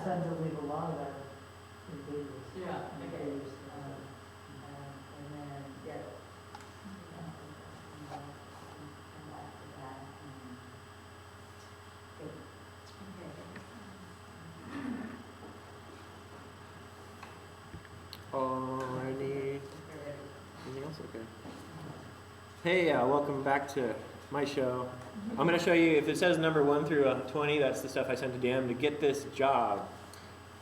tend to leave a lot of that ambiguous. Yeah, okay. Ambiguous. And then get, come back to that. Good. Alrighty. Anything else? Okay. Hey, welcome back to my show. I'm going to show you, if it says number 1 through 20, that's the stuff I sent to Dan to get this job.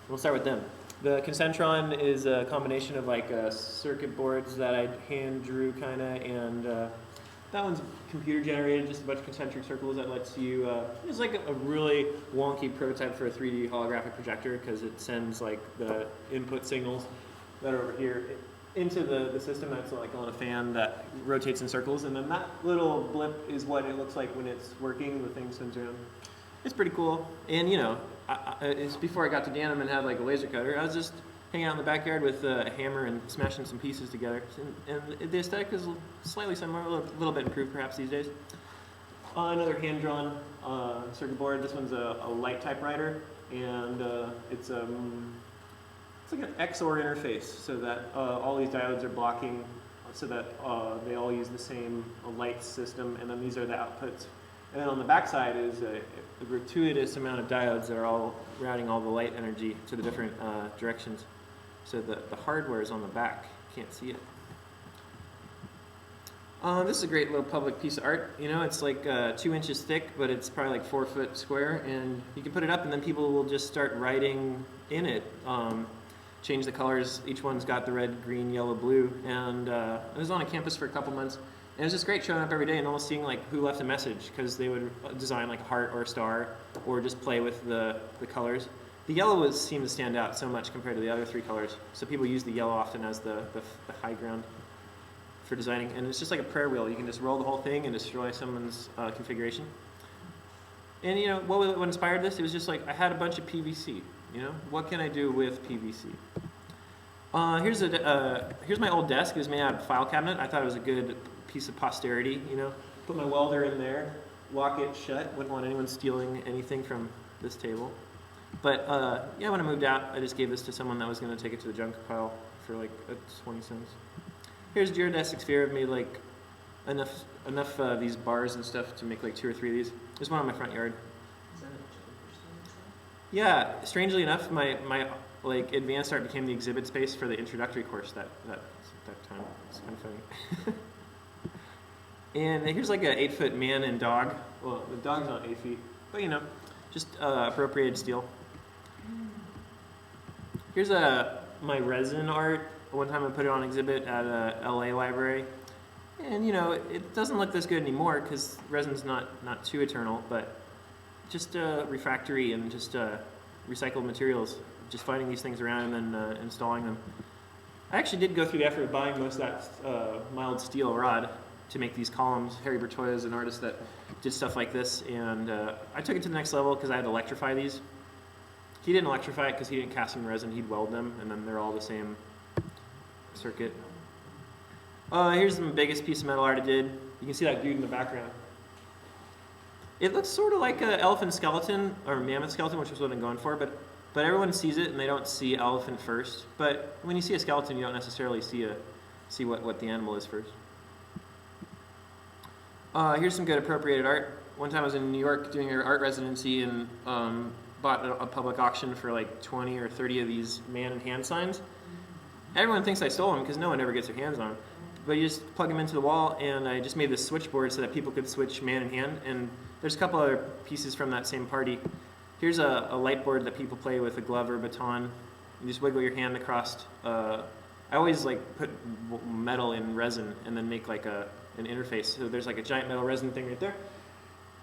We'll start with them. The Concentron is a combination of like circuit boards that I hand drew kind of, and that one's computer generated, just a bunch of concentric circles that lets you, it's like a really wonky prototype for a 3D holographic projector because it sends like the input signals that are over here into the system that's like on a fan that rotates in circles, and then that little blip is what it looks like when it's working, the thing spins around. It's pretty cool, and you know, it's before I got to Danham and had like a laser cutter, I was just hanging out in the backyard with a hammer and smashing some pieces together, and the aesthetic is slightly similar, a little bit improved perhaps these days. Another hand-drawn circuit board, this one's a light typewriter, and it's like an XOR interface, so that all these diodes are blocking, so that they all use the same light system, and then these are the outputs. And then on the back side is a gratuitous amount of diodes that are all routing all the light energy to the different directions. So the hardware is on the back, you can't see it. This is a great little public piece of art. You know, it's like 2 inches thick, but it's probably like 4 foot square, and you can put it up and then people will just start writing in it. Change the colors. Each one's got the red, green, yellow, blue, and I was on a campus for a couple months, and it was just great showing up every day and almost seeing like who left a message, because they would design like a heart or a star, or just play with the colors. The yellow seemed to stand out so much compared to the other 3 colors, so people use the yellow often as the high ground for designing, and it's just like a prayer wheel. You can just roll the whole thing and destroy someone's configuration. And you know, what inspired this? It was just like, I had a bunch of PVC. You know, what can I do with PVC? Here's my old desk. It was made out of file cabinet. I thought it was a good piece of posterity, you know. Put my welder in there, lock it shut. Wouldn't want anyone stealing anything from this table. But yeah, when I moved out, I just gave this to someone that was going to take it to the junk pile for like 20 cents. Here's geodesic sphere. I've made like enough these bars and stuff to make like 2 or 3 of these. There's one on my front yard. Yeah, strangely enough, my like advanced art became the exhibit space for the introductory course that time. It's kind of funny. And here's like an 8-foot man and dog. Well, the dog's not 8 feet, but you know, just appropriated steel. Here's my resin art. One time I put it on exhibit at a LA library, and you know, it doesn't look this good anymore because resin's not too eternal, but just refractory and just recycled materials, just finding these things around and then installing them. I actually did go through the effort of buying most of that mild steel rod to make these columns. Harry Bertoya is an artist that did stuff like this, and I took it to the next level because I had to electrify these. He didn't electrify it because he didn't cast them in resin, he'd weld them, and then they're all the same circuit. Here's the biggest piece of metal art I did. You can see that dude in the background. It looks sort of like an elephant skeleton or mammoth skeleton, which is what I'm going for, but everyone sees it and they don't see elephant first. But when you see a skeleton, you don't necessarily see what the animal is first. Here's some good appropriated art. One time I was in New York doing an art residency and bought a public auction for like 20 or 30 of these man and hand signs. Everyone thinks I stole them because no one ever gets their hands on them. But you just plug them into the wall, and I just made this switchboard so that people could switch man and hand. And there's a couple other pieces from that same party. Here's a light board that people play with a glove or a baton. You just wiggle your hand across. I always like put metal in resin and then make like an interface. So there's like a giant metal resin thing right there.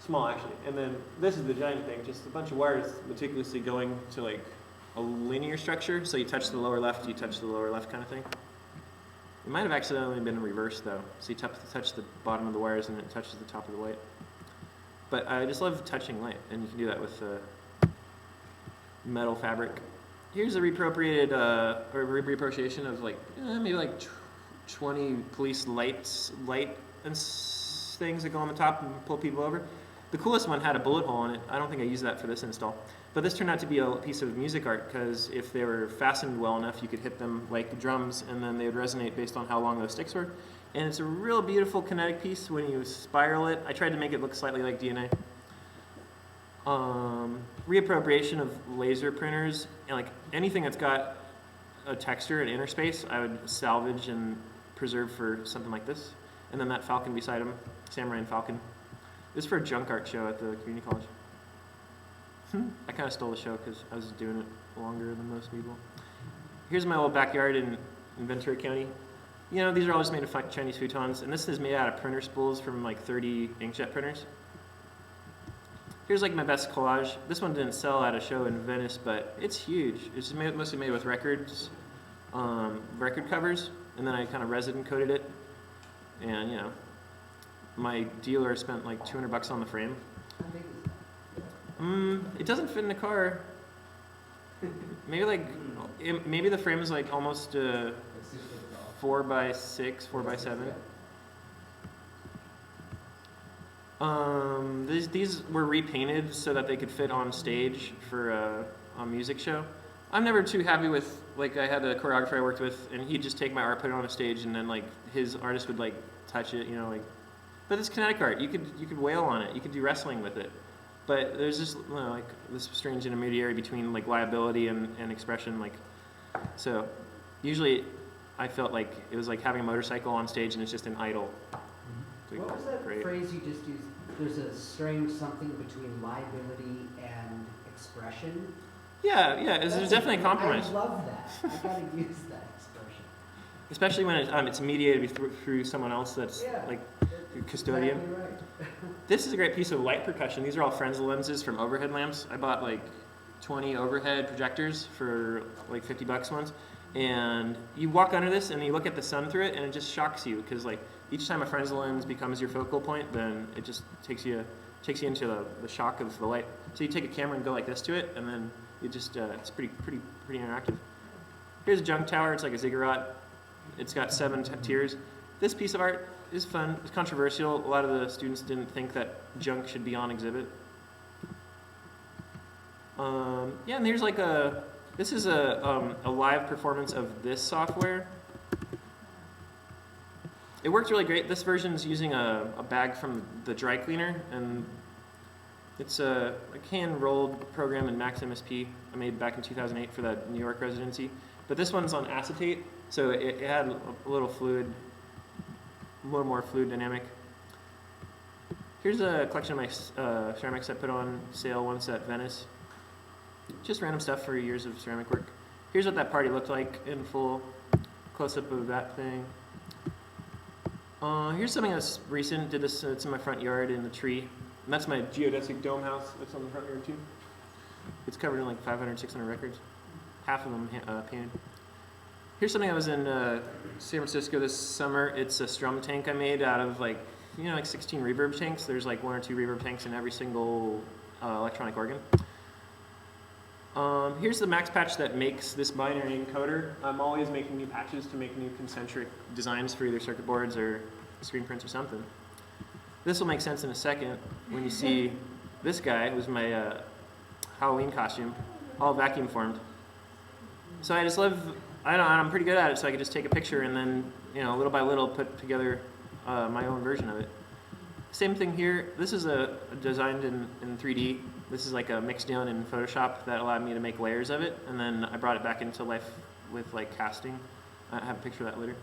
Small actually. And then this is the giant thing, just a bunch of wires meticulously going to like a linear structure. So you touch the lower left, you touch the lower left kind of thing. It might have accidentally been reversed though. So you touch the bottom of the wires and it touches the top of the light. But I just love touching light, and you can do that with metal fabric. Here's a reappropriated or reappropriation of like maybe like 20 police light and things that go on the top and pull people over. The coolest one had a bullet hole in it. I don't think I used that for this install. But this turned out to be a piece of music art because if they were fastened well enough, you could hit them like the drums, and then they would resonate based on how long those sticks were. And it's a real beautiful kinetic piece when you spiral it. I tried to make it look slightly like DNA. Reappropriation of laser printers, and like anything that's got a texture and inner space, I would salvage and preserve for something like this. And then that falcon beside him, samurai and falcon. This is for a junk art show at the community college. I kind of stole the show because I was doing it longer than most people. Here's my old backyard in Ventura County. You know, these are all just made of Chinese futons, and this is made out of printer spools from like 30 inkjet printers. Here's like my best collage. This one didn't sell at a show in Venice, but it's huge. It's mostly made with records, record covers, and then I kind of resin coated it. And you know, my dealer spent like $200 on the frame. How big is that? It doesn't fit in the car. Maybe maybe the frame is like almost 4x6, 4x7. These were repainted so that they could fit on stage for a music show. I'm never too happy with, like, I had a choreographer I worked with, and he'd just take my art, put it on a stage, and then like his artist would like touch it, you know, like. But it's kinetic art. You could wail on it. You could do wrestling with it. But there's just like this strange intermediary between like liability and expression. Like, so usually I felt like it was like having a motorcycle on stage and it's just an idle. Like, what was that phrase you just used? There's a strange something between liability and expression. Yeah, there's definitely a compromise. I love that. I gotta use that expression. Especially when it's mediated through someone else that's like custodian. Exactly right. This is a great piece of light percussion. These are all Franz lenses from overhead lamps. I bought like 20 overhead projectors for like $50 once. And you walk under this and you look at the sun through it and it just shocks you because like each time a Franz lens becomes your focal point, then it just takes you into the shock of the light. So you take a camera and go like this to it, and then you just it's pretty interactive. Here's a junk tower. It's like a ziggurat. It's got 7 tiers. This piece of art is fun. It's controversial. A lot of the students didn't think that junk should be on exhibit. Yeah, and here's like this is a live performance of this software. It worked really great. This version is using a bag from the dry cleaner, and it's a hand-rolled program in Max MSP I made back in 2008 for that New York residency. But this one's on acetate, so it had a little more fluid dynamic. Here's a collection of my ceramics I put on sale once at Venice. Just random stuff for years of ceramic work. Here's what that party looked like in full close-up of that thing. Here's something that's recent. Did this? It's in my front yard in the tree. And that's my geodesic dome house. That's on the front yard too. It's covered in like 500, 600 records. Half of them painted. Here's something that was in San Francisco this summer. It's a strum tank I made out of like 16 reverb tanks. There's like 1 or 2 reverb tanks in every single electronic organ. Here's the max patch that makes this binary encoder. I'm always making new patches to make new concentric designs for either circuit boards or screen prints or something. This will make sense in a second when you see this guy. It was my Halloween costume, all vacuum formed. So I just love, I'm pretty good at it, so I could just take a picture and then, little by little put together my own version of it. Same thing here. This is designed in 3D. This is like a mix down in Photoshop that allowed me to make layers of it, and then I brought it back into life with like casting. I have a picture of that later.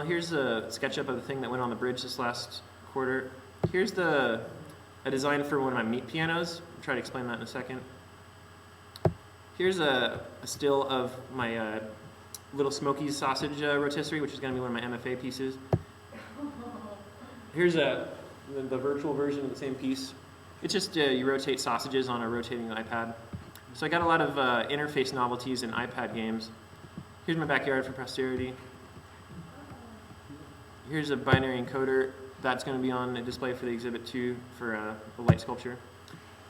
Here's a SketchUp of the thing that went on the bridge this last quarter. Here's a design for one of my meat pianos. I'll try to explain that in a second. Here's a still of my Little Smokies sausage rotisserie, which is going to be one of my MFA pieces. Here's the virtual version of the same piece. It's just you rotate sausages on a rotating iPad. So I got a lot of interface novelties in iPad games. Here's my backyard for posterity. Here's a binary encoder that's going to be on a display for the exhibit 2 for a light sculpture.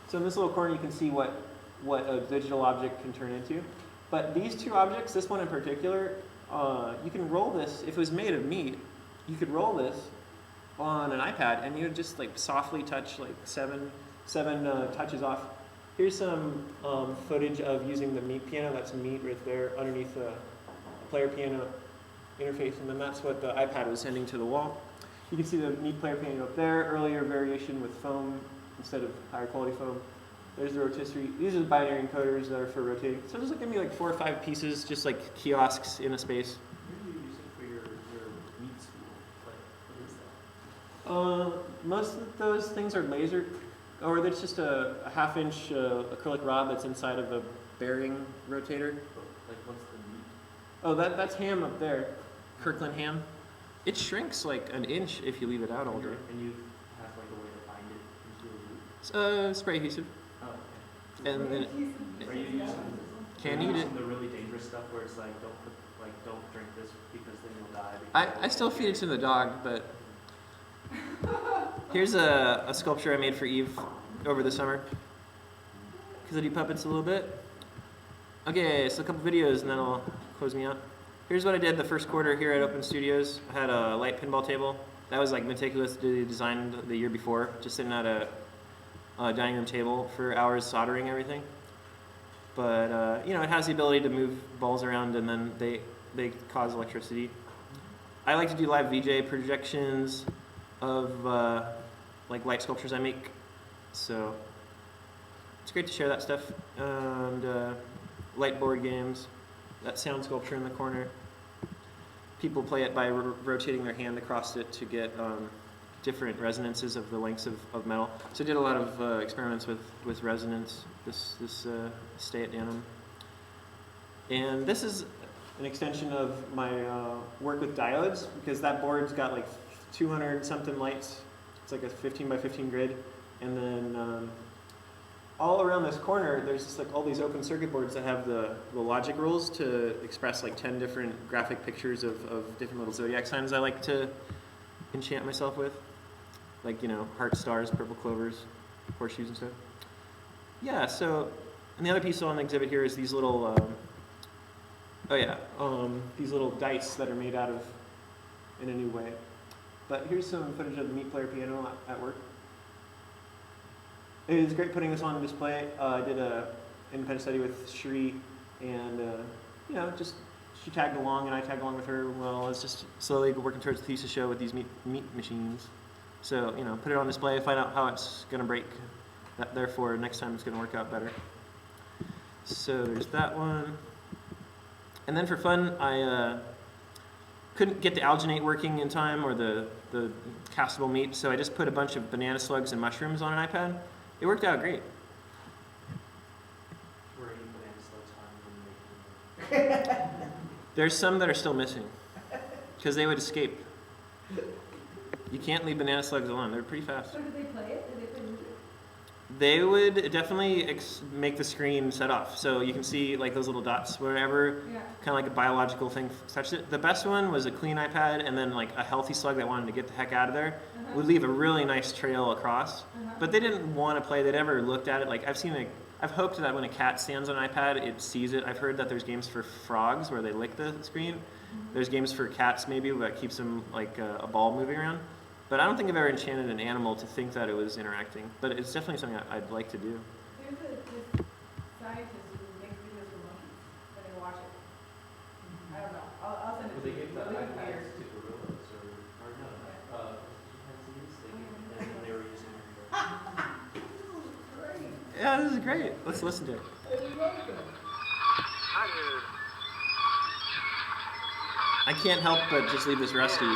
So in this little corner you can see what a digital object can turn into. But these 2 objects, this one in particular, you can roll this. If it was made of meat, you could roll this on an iPad and you would just like softly touch like seven touches off. Here's some footage of using the Meet piano. That's Meet right there underneath the player piano interface, and then that's what the iPad was sending to the wall. You can see the Meet player piano up there, earlier variation with foam instead of higher quality foam. There's the rotisserie. These are the binary encoders that are for rotating. So there's going to be like 4 or 5 pieces, just like kiosks in a space. Where do you use it for your meat school? Like, what is that? Most of those things are laser, or there's just a half-inch acrylic rod that's inside of a bearing rotator. Like, what's the meat? Oh, that's ham up there, Kirkland ham. It shrinks like an inch if you leave it out all day. And you have like a way to bind it into a loop? Spray adhesive. Oh, okay. And then Are you using, can't eat it. the really dangerous stuff where it's like, don't drink this because then you'll die? I still feed it to the dog, but here's a sculpture I made for Eve over the summer because I do puppets a little bit. Okay, so a couple videos and then I'll close me out. Here's what I did the first quarter here at Open Studios. I had a light pinball table. That was like meticulously designed the year before, just sitting at a dining room table for hours soldering everything. But you know, it has the ability to move balls around and then they cause electricity. I like to do live VJ projections of like light sculptures I make. So it's great to share that stuff. And light board games, that sound sculpture in the corner. People play it by rotating their hand across it to get different resonances of the lengths of metal. So I did a lot of experiments with resonance, this stay at Danum. And this is an extension of my work with diodes, because that board's got like 200 something lights. It's like a 15 by 15 grid. And then all around this corner, there's just like all these open circuit boards that have the logic rules to express like 10 different graphic pictures of different little zodiac signs I like to enchant myself with. Like, you know, heart stars, purple clovers, horseshoes and stuff. Yeah, so, and the other piece on the exhibit here is these little, these little dice that are made out of, in a new way. But here's some footage of the Meet Player piano at work. It is great putting this on display. I did an independent study with Sheree, and you know, just she tagged along and I tagged along with her. Well, it's just slowly working towards the thesis show with these meat machines. So, you know, put it on display, find out how it's going to break. Therefore, next time it's going to work out better. So there's that one. And then for fun, I couldn't get the alginate working in time, or the castable meat, so I just put a bunch of banana slugs and mushrooms on an iPad. It worked out great. Were any banana slugs harmed when making it? There's some that are still missing, because they would escape. You can't leave banana slugs alone. They're pretty fast. So did they play it? Did they play music? They would definitely make the screen set off. So you can see like those little dots wherever, Yeah. kind of like a biological thing touched it. The best one was a clean iPad, and then like a healthy slug that wanted to get the heck out of there would leave a really nice trail across. But they didn't want to play. They never looked at it. Like I've hoped that when a cat stands on an iPad, it sees it. I've heard that there's games for frogs where they lick the screen. There's games for cats maybe that keeps them like a ball moving around. But I don't think I've ever enchanted an animal to think that it was interacting. But it's definitely something I'd like to do. There's this scientist who makes videos for monkeys, and they watch it. I don't know. I'll send it Well, to they you. give the Look at iPads here. to gorillas or no, chimpanzees. And when they were using it for. Great. Yeah, this is great. Let's listen to it. I can't help but just leave this rusty.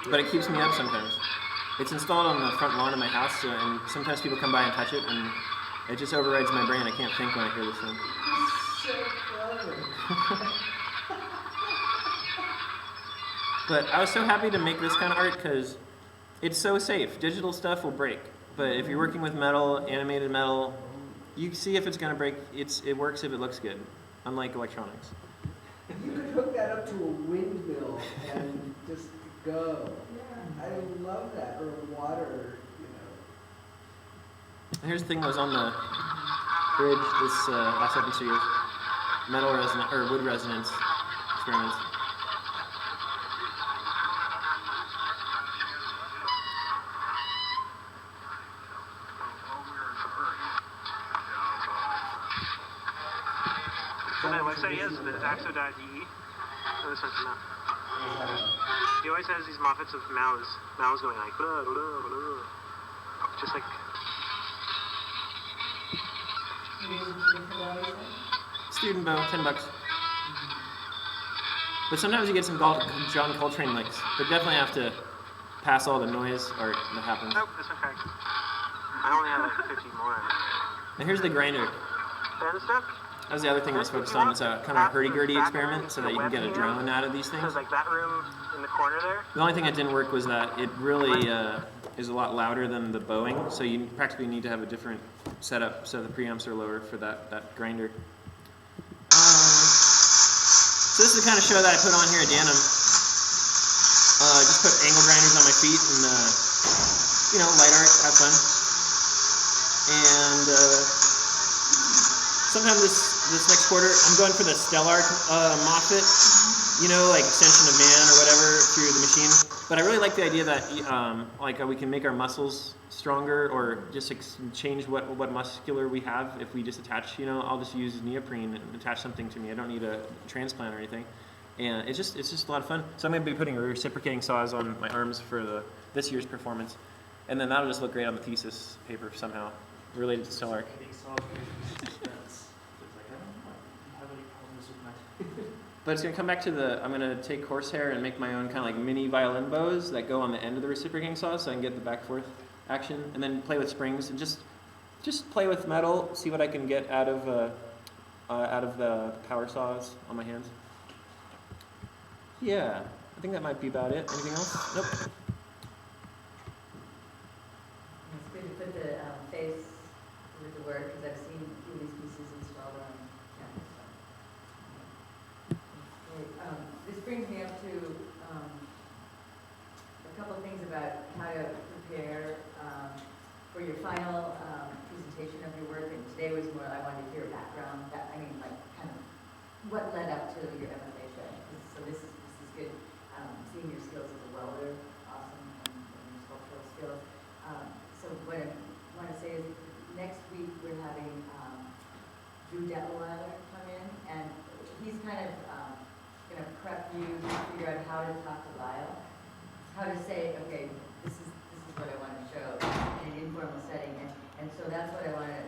But it keeps me up sometimes. It's installed on the front lawn of my house, and sometimes people come by and touch it, and it just overrides my brain. I can't think when I hear this thing. So clever. But I was so happy to make this kind of art because it's so safe. Digital stuff will break, but if you're working with metal, animated metal, you see if it's going to break. It works if it looks good, unlike electronics. You could hook that up to a windmill and just go. Yeah. I love that. Or water, you know. And here's the thing that was on the bridge this last Open Studios. Metal resonance, or wood resonance experiments. website he has is axo.de. Oh, this one's from Mao. Is that He always has these moffats of Mao's going like, blah, blah, blah, blah. Just like, student bow, $10. But sometimes you get some John Coltrane licks, but definitely have to pass all the noise or it happens. Nope, this one cracked. I only have like 50 more. And here's the grinder. That was the other thing I was focused on. It's a kind of hurdy-gurdy experiment so that you can get a drone out of these things. Like that room in the corner there. The only thing that didn't work was that it really is a lot louder than the bowing, so you practically need to have a different setup so the preamps are lower for that grinder. So this is the kind of show that I put on here at Danum. Just put angle grinders on my feet and, light art, have fun. And sometime this next quarter, I'm going for the Stellar Moffat, like extension of man or whatever through the machine. But I really like the idea that we can make our muscles stronger or just change what muscular we have if we just attach, I'll just use neoprene and attach something to me. I don't need a transplant or anything. And it's just a lot of fun. So I'm going to be putting reciprocating saws on my arms for this year's performance. And then that'll just look great on the thesis paper somehow, related to Stellar. I think Saul's going to be Franz. It's like, I don't know, do you have any problems with my... But it's going to come back to I'm going to take horsehair and make my own kind of like mini violin bows that go on the end of the reciprocating saw so I can get the back forth action. And then play with springs and just play with metal, see what I can get out of the power saws on my hands. Yeah, I think that might be about it. Anything else? Nope. It's good to put the face with the word because I've seen a few of these pieces installed on campus. This brings me up to a couple of things about how to prepare for your final presentation of your work. And today was more I wanted to hear background. Kind of what led up to your MFA show. So this is good. Seeing your skills as a welder, awesome, and your sculptural skills. So what I want to say is next week we're having Drew Detweiler come in, and he's kind of going to prep you to figure out how to talk to Lyle, how to say, okay, this is what I want to show in an informal setting, and so that's what I want to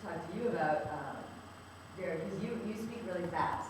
talk to you about, Jared, because you speak really fast.